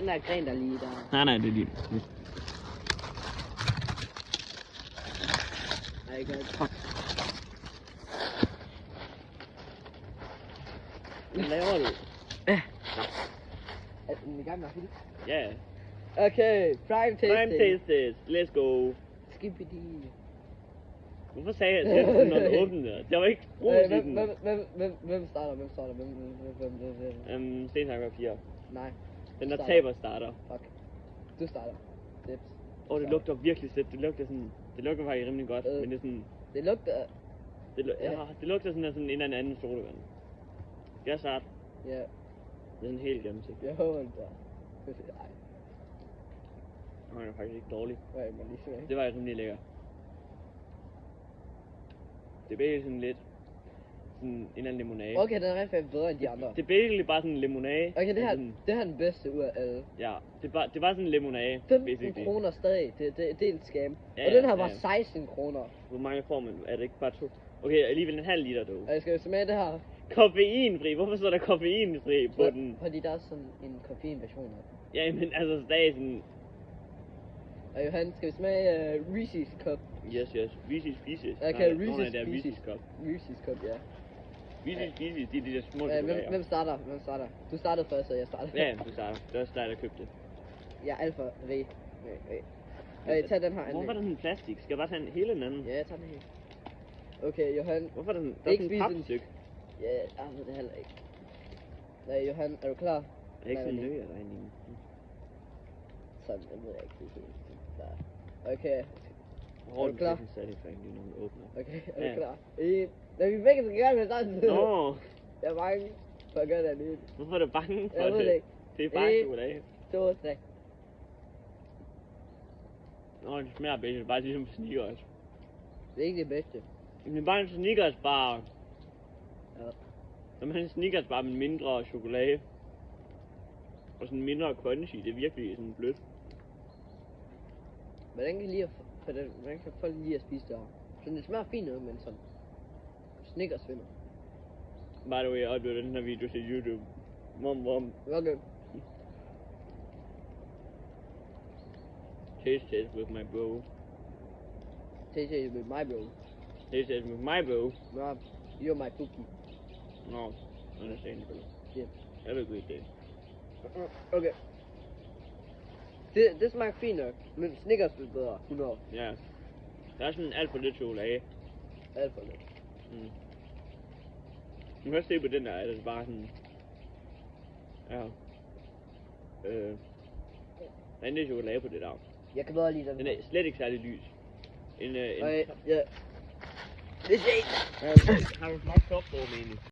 der gren, der lige der. Nej, det er din. Nej, godt. Fuck. Hvad laver du? Er den i gang med at hylde? Ja. Okay, prime tasting. Prime tastes. Let's go. Skibbidi. Hvorfor sagde jeg det, når du åbnede det? Jeg var ikke brug i den. Hvem starter? Stenhakker 4. Nej. Den der starter. taber starter. Fuck. Du starter. Dips. Det lugter virkelig sødt. Det lugter sådan... Det lugter faktisk rimelig godt, men det er sådan... Det lugter... Det lugter sådan af sådan en eller anden sodavand. Skal jeg starte? Ja. Det er sådan helt gennemsigtigt. Jeg håber det der. Nej. Det er faktisk ikke dårligt. Nej, men lige smag. Det var rimelig lækker. Det er basically sådan lidt... Sådan en eller anden limonade. Okay, den er rigtig faktisk bedre end de andre. Det er basically bare sådan en limonade. Okay, det her sådan, er den bedste ud af alle. Ja, det er bare sådan en limonade. 15 basically. kroner stadig. Det er en scam. Ja, Og den her ja, var ja. 16 kroner. Hvor mange får man? Er det ikke bare 2? Okay, alligevel en halv liter dog. Og jeg skal jo smage det her. Koffeinfri. Hvorfor står der koffeinfri på den? Fordi der er sådan en koffeinversion af den. Ja, men altså stadig sådan... Og Johan, skal vi smage Reese's Cup? Yes. Reese's Pieces. Okay, Nej, Reese's det er Pieces. Reese's Cup. Reese's Cup, ja. Reese's Pieces, de er de der små Hvem chokolader. starter? Du startede først, så jeg startede. Ja, du starter. Det er også dig, der købte det. Ja, Alfa V. Okay, tag den her anden. Hvorfor er der sådan en plastik? Skal jeg bare tage hele den anden? Ja, jeg tager den helt. Okay, Johan. Hvorfor er der sådan, der er Ikke sådan en spise den. papstykke? Ja, jeg ved det heller ikke. Nej, Johan, er du klar? Er det ikke sådan en Nej, løg derinde i? Sådan, jeg ved ikke helt. Klar. Okay, Hvor Er du klar? satisfying, lige når man åbner. okay, er Ja. du klar? Vi begge skal gøre det samtidig. Nå, Jeg er bange for at gøre det alene. hvorfor er du bange for Jeg ved det ikke. Det er bare Øh. chokolade. 2, 3. Nå, det smager bedre. Bare ligesom Snickers. Det er ikke det bedste. Men det er bare en Snickers bare. Ja. Som en Snickers bare med mindre chokolade. Og sådan mindre crunchy. Det er virkelig sådan blødt. Hvordan kan hvordan kan folk lide at spise det her? Så det smager fint noget, men sådan Snickers vinder. By the way, jeg uploader den her video til YouTube. Mom. Okay. Taste test with my bro. Taste it with my bro. Taste test with my bro. No, you're my cookie. No, understandable. Yeah. Have a great day. Okay. Det smager fint nok, men Snickers er bedre. 100. Ja. Der er sådan alt for lidt chokolade. Alt for lidt. Mm. Du kan også se på den der, at det bare sådan... Ja. Der er en del chokolade på det der. Jeg kan bedre lide den. Den er slet ikke særlig lys. En Okay, ja. Det er shade. har du smagt top på, egentlig?